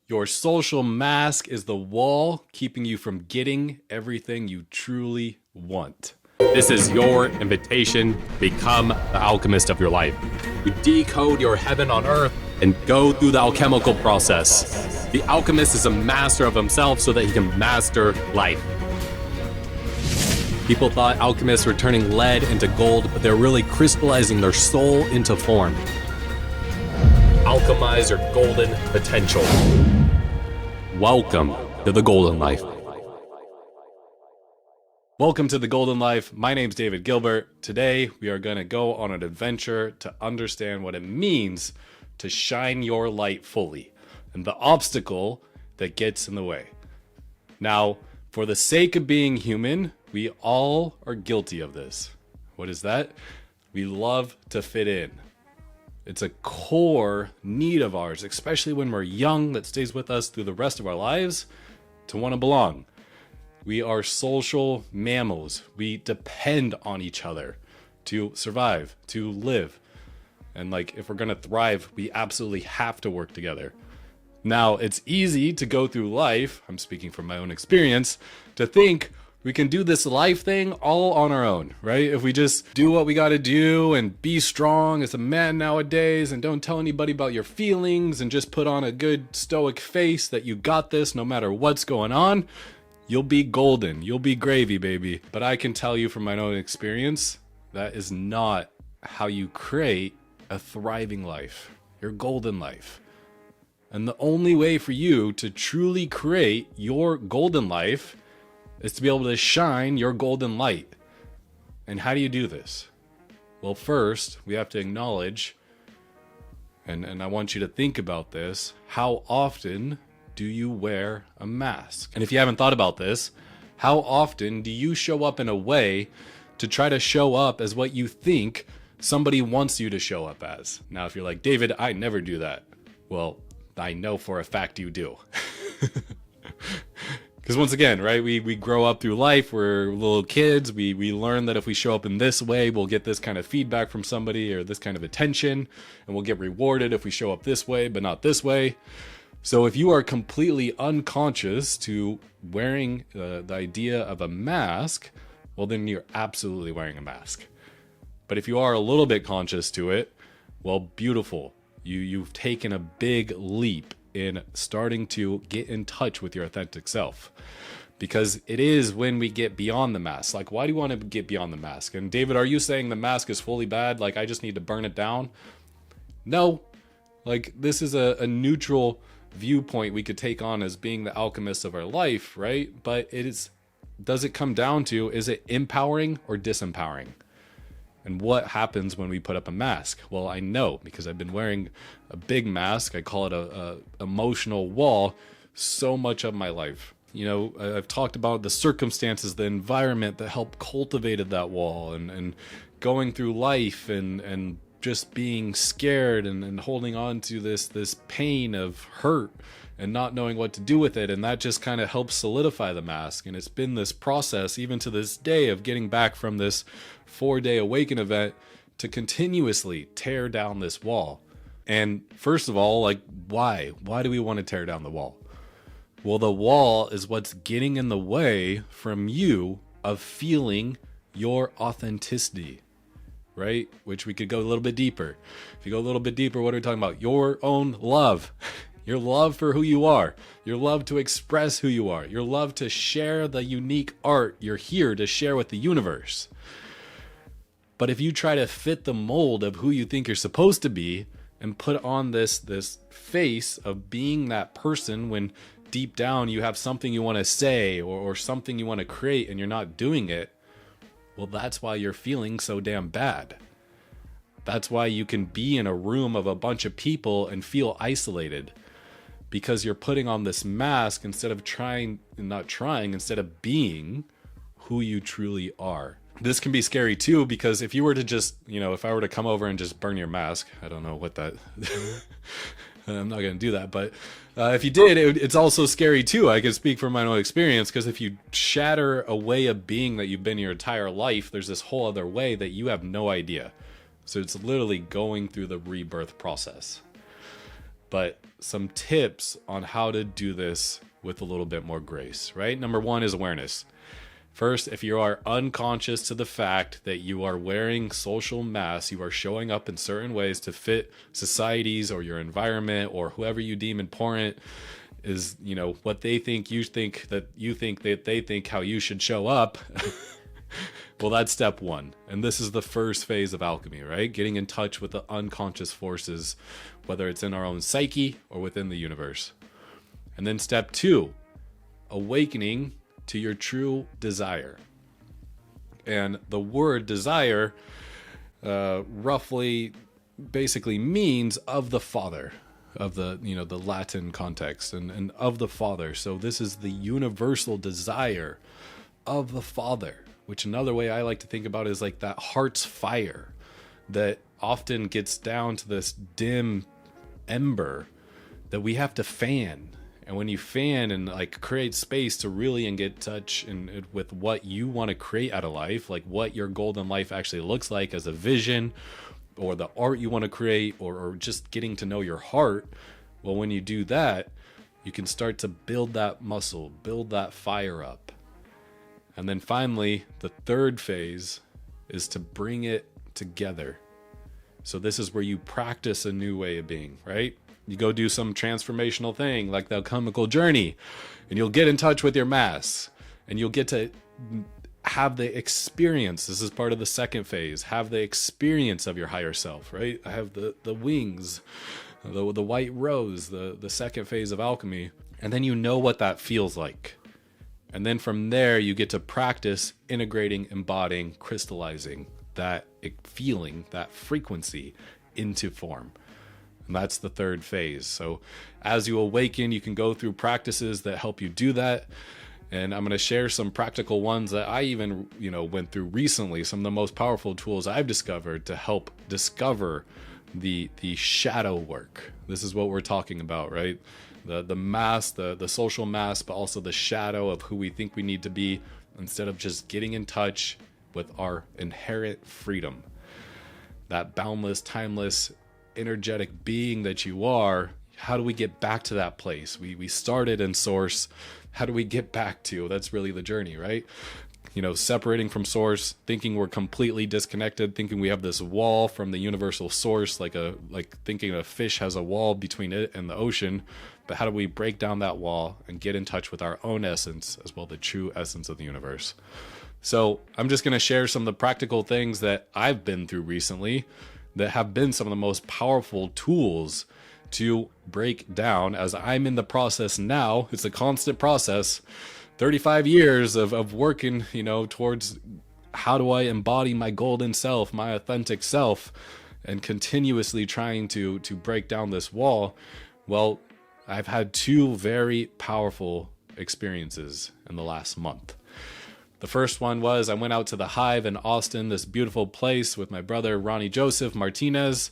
Your social mask is the wall keeping you from getting everything you truly want. This is your invitation to become the alchemist of your life. You decode your heaven on earth and go through the alchemical process. The alchemist is a master of himself so that he can master life. People thought alchemists were turning lead into gold, but they're really crystallizing their soul into form. Alchemize your golden potential. Welcome to the Golden Life. Welcome to the Golden Life. My name's David Gilbert. Today, we are going to go on an adventure to understand what it means to shine your light fully and the obstacle that gets in the way. Now, for the sake of being human, we all are guilty of this. What is that? We love to fit in. It's a core need of ours, especially when we're young, that stays with us through the rest of our lives, to want to belong. We are social mammals. We depend on each other to survive, to live. And if we're going to thrive, we absolutely have to work together. Now, it's easy to go through life, I'm speaking from my own experience, to think we can do this life thing all on our own, right? If we just do what we got to do and be strong as a man nowadays and don't tell anybody about your feelings and just put on a good stoic face that you got this no matter what's going on, you'll be golden. You'll be gravy, baby. But I can tell you from my own experience, that is not how you create a thriving life, your golden life. And the only way for you to truly create your golden life is to be able to shine your golden light. And how do you do this? Well, first, we have to acknowledge, and I want you to think about this, how often do you wear a mask? And if you haven't thought about this, how often do you show up in a way to try to show up as what you think somebody wants you to show up as? Now, if you're like, David, I never do that. Well, I know for a fact you do. Because once again, right, we grow up through life, we're little kids, we learn that if we show up in this way, we'll get this kind of feedback from somebody or this kind of attention, and we'll get rewarded if we show up this way, but not this way. So if you are completely unconscious to wearing the idea of a mask, well, then you're absolutely wearing a mask. But if you are a little bit conscious to it, well, beautiful. You've taken a big leap in starting to get in touch with your authentic self. Because it is when we get beyond the mask. Why do you want to get beyond the mask? And David, are you saying the mask is fully bad? I just need to burn it down? No. This is a neutral viewpoint we could take on as being the alchemist of our life, right? But does it come down to, is it empowering or disempowering? And what happens when we put up a mask? Well, I know because I've been wearing a big mask. I call it a emotional wall so much of my life. I've talked about the circumstances, the environment that helped cultivated that wall and going through life and just being scared and holding on to this pain of hurt and not knowing what to do with it. And that just kind of helps solidify the mask. And it's been this process, even to this day, of getting back from this 4-day awaken event to continuously tear down this wall. And first of all, why? Why do we want to tear down the wall? Well, the wall is what's getting in the way from you of feeling your authenticity, right? Which we could go a little bit deeper. If you go a little bit deeper, what are we talking about? Your own love. Your love for who you are, your love to express who you are, your love to share the unique art you're here to share with the universe. But if you try to fit the mold of who you think you're supposed to be and put on this face of being that person when deep down you have something you want to say or something you want to create and you're not doing it, well, that's why you're feeling so damn bad. That's why you can be in a room of a bunch of people and feel isolated. Because you're putting on this mask instead of instead of being who you truly are. This can be scary too, because if you were to just, if I were to come over and just burn your mask, I don't know what that, I'm not going to do that. But if you did, it's also scary too. I can speak from my own experience, because if you shatter a way of being that you've been your entire life, there's this whole other way that you have no idea. So it's literally going through the rebirth process. but some tips on how to do this with a little bit more grace, right? Number one is awareness. First, if you are unconscious to the fact that you are wearing social masks, you are showing up in certain ways to fit societies or your environment or whoever you deem important is, what they think, you think that they think how you should show up. Well, that's step one. And this is the first phase of alchemy, right? Getting in touch with the unconscious forces, whether it's in our own psyche or within the universe. And then step two, awakening to your true desire. And the word desire roughly basically means of the Father, of the the Latin context, and of the Father. So this is the universal desire of the Father, which another way I like to think about is like that heart's fire that often gets down to this dim ember that we have to fan. And when you fan and like create space to really and get in touch with what you want to create out of life, like what your golden life actually looks like as a vision, or the art you want to create, or just getting to know your heart, well, when you do that, you can start to build that muscle, build that fire up. And then finally, the third phase is to bring it together. So this is where you practice a new way of being, right? You go do some transformational thing like the alchemical journey, and you'll get in touch with your mass, and you'll get to have the experience. This is part of the second phase. Have the experience of your higher self, right? I have the wings, the white rose, the second phase of alchemy. And then you know what that feels like. And then from there, you get to practice integrating, embodying, crystallizing that feeling, that frequency into form. And that's the third phase. So as you awaken, you can go through practices that help you do that. And I'm going to share some practical ones that I even, went through recently. Some of the most powerful tools I've discovered to help discover the shadow work. This is what we're talking about, right? The mask, the social mask, but also the shadow of who we think we need to be, instead of just getting in touch with our inherent freedom. That boundless, timeless, energetic being that you are. How do we get back to that place? We started in source. How do we get back to? That's really the journey, right? Separating from source, thinking we're completely disconnected, thinking we have this wall from the universal source, like thinking a fish has a wall between it and the ocean. But how do we break down that wall and get in touch with our own essence as well, the true essence of the universe? So I'm just going to share some of the practical things that I've been through recently that have been some of the most powerful tools to break down, as I'm in the process now. It's a constant process, 35 years of working, towards how do I embody my golden self, my authentic self, and continuously trying to break down this wall. Well, I've had two very powerful experiences in the last month. The first one was I went out to the Hive in Austin, this beautiful place, with my brother Ronnie Joseph Martinez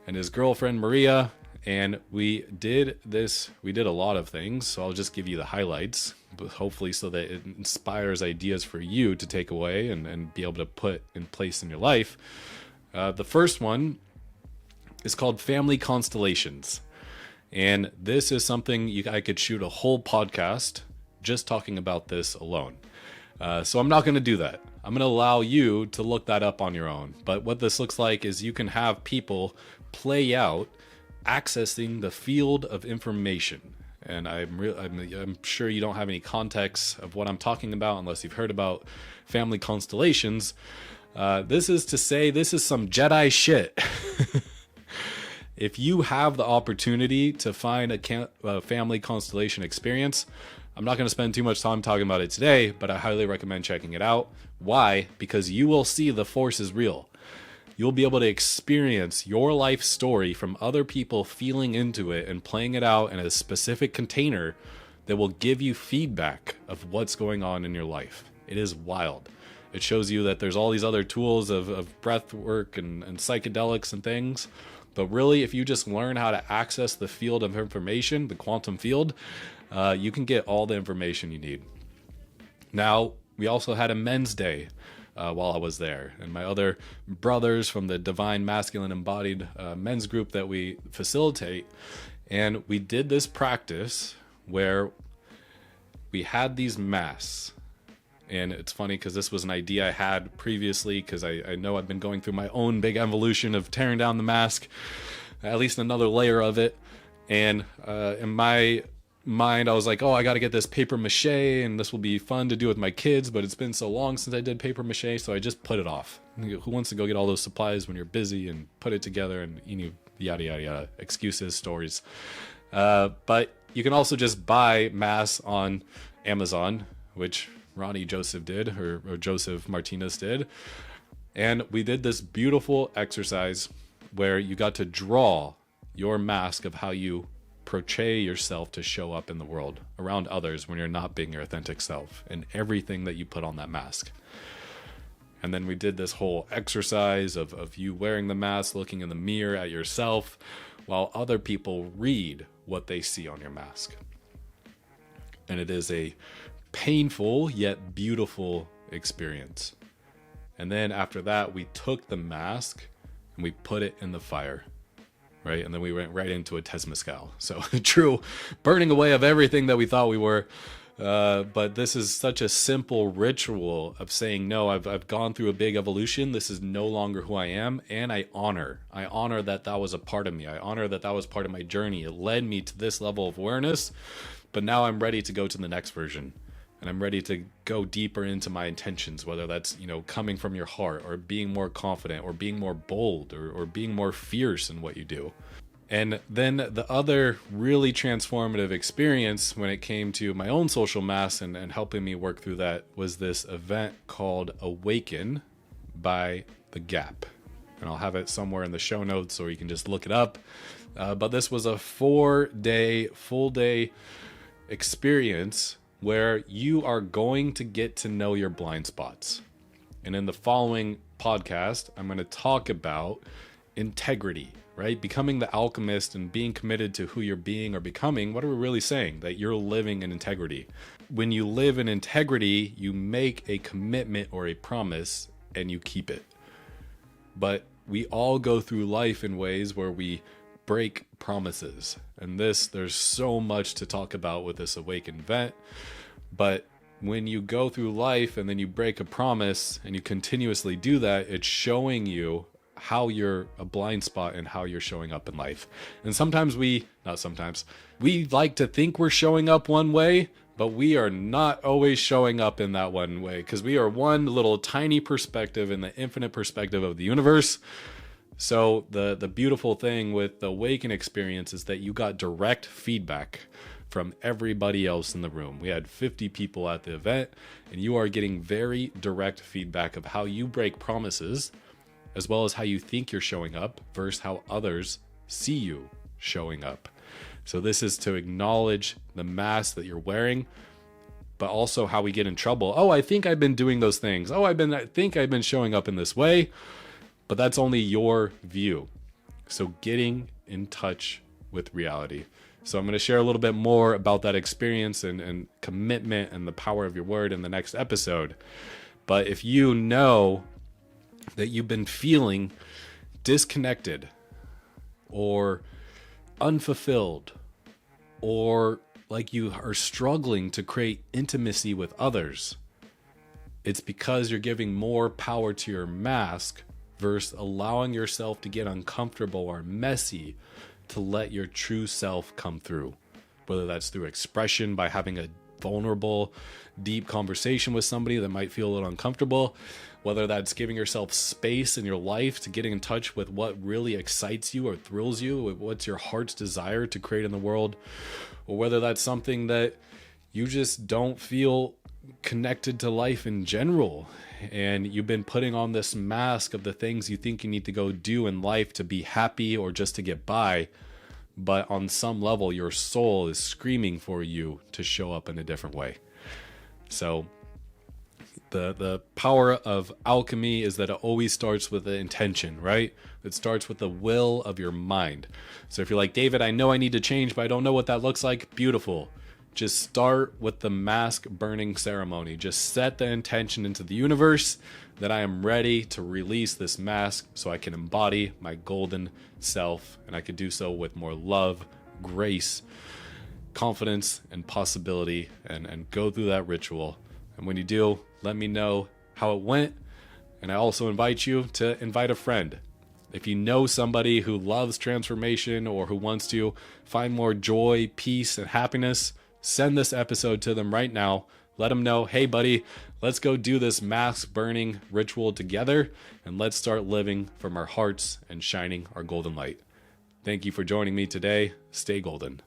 and his girlfriend Maria. And we did a lot of things. So I'll just give you the highlights, but hopefully so that it inspires ideas for you to take away and be able to put in place in your life. The first one is called Family Constellations. And this is something I could shoot a whole podcast just talking about this alone. So I'm not going to do that. I'm going to allow you to look that up on your own. But what this looks like is you can have people play out accessing the field of information. And I'm sure you don't have any context of what I'm talking about unless you've heard about Family Constellations. This is to say this is some Jedi shit. If you have the opportunity to find a family constellation experience, I'm not going to spend too much time talking about it today, but I highly recommend checking it out. Why? Because you will see the force is real. You'll be able to experience your life story from other people feeling into it and playing it out in a specific container that will give you feedback of what's going on in your life. It is wild. It shows you that there's all these other tools of breath work and psychedelics and things. But really, if you just learn how to access the field of information, the quantum field, you can get all the information you need. Now, we also had a men's day while I was there. And my other brothers from the Divine Masculine Embodied men's group that we facilitate. And we did this practice where we had these masks. And it's funny because this was an idea I had previously, because I know I've been going through my own big evolution of tearing down the mask, at least another layer of it. And in my mind, I was like, oh, I got to get this paper mache, and this will be fun to do with my kids, but it's been so long since I did paper mache, so I just put it off. Who wants to go get all those supplies when you're busy and put it together, and yada, yada, yada, excuses, stories. But you can also just buy masks on Amazon, which Ronnie Joseph did, or Joseph Martinez did. And we did this beautiful exercise where you got to draw your mask of how you portray yourself to show up in the world around others when you're not being your authentic self, and everything that you put on that mask. And then we did this whole exercise of you wearing the mask, looking in the mirror at yourself, while other people read what they see on your mask. And it is a painful yet beautiful experience. And then after that, we took the mask and we put it in the fire, right? And then we went right into a Temazcal. So true burning away of everything that we thought we were. But this is such a simple ritual of saying, no, I've gone through a big evolution. This is no longer who I am. And I honor that was a part of me. I honor that was part of my journey. It led me to this level of awareness, but now I'm ready to go to the next version. And I'm ready to go deeper into my intentions, whether that's, coming from your heart, or being more confident, or being more bold, or being more fierce in what you do. And then the other really transformative experience when it came to my own social mask and helping me work through that was this event called Awaken by The Gap. And I'll have it somewhere in the show notes, or you can just look it up. But this was a 4-day, full day experience where you are going to get to know your blind spots. And in the following podcast, I'm going to talk about integrity, right? Becoming the alchemist and being committed to who you're being or becoming. What are we really saying? That you're living in integrity. When you live in integrity, you make a commitment or a promise and you keep it. But we all go through life in ways where we break promises. And there's so much to talk about with this Awaken event. But when you go through life and then you break a promise and you continuously do that, it's showing you how you're a blind spot and how you're showing up in life. And we like to think we're showing up one way, but we are not always showing up in that one way, because we are one little tiny perspective in the infinite perspective of the universe. So the beautiful thing with the Awaken experience is that you got direct feedback from everybody else in the room. We had 50 people at the event, and you are getting very direct feedback of how you break promises, as well as how you think you're showing up versus how others see you showing up. So this is to acknowledge the mask that you're wearing, but also how we get in trouble. Oh, I think I've been doing those things. Oh, I think I've been showing up in this way, but that's only your view. So getting in touch with reality. So I'm going to share a little bit more about that experience and commitment and the power of your word in the next episode. But if you know that you've been feeling disconnected or unfulfilled, or like you are struggling to create intimacy with others, it's because you're giving more power to your mask versus allowing yourself to get uncomfortable or messy to let your true self come through. Whether that's through expression by having a vulnerable, deep conversation with somebody that might feel a little uncomfortable, whether that's giving yourself space in your life to getting in touch with what really excites you or thrills you, what's your heart's desire to create in the world, or whether that's something that you just don't feel connected to life in general, and you've been putting on this mask of the things you think you need to go do in life to be happy or just to get by, but on some level your soul is screaming for you to show up in a different way. So the power of alchemy is that it always starts with the intention, right? It starts with the will of your mind. So if you're like, David, I know I need to change, but I don't know what that looks like, beautiful. Just start with the mask burning ceremony. Just set the intention into the universe that I am ready to release this mask so I can embody my golden self, and I could do so with more love, grace, confidence, and possibility, and go through that ritual. And when you do, let me know how it went. And I also invite you to invite a friend. If you know somebody who loves transformation or who wants to find more joy, peace, and happiness, send this episode to them right now. Let them know, hey buddy, let's go do this mask burning ritual together, and let's start living from our hearts and shining our golden light. Thank you for joining me today. Stay golden.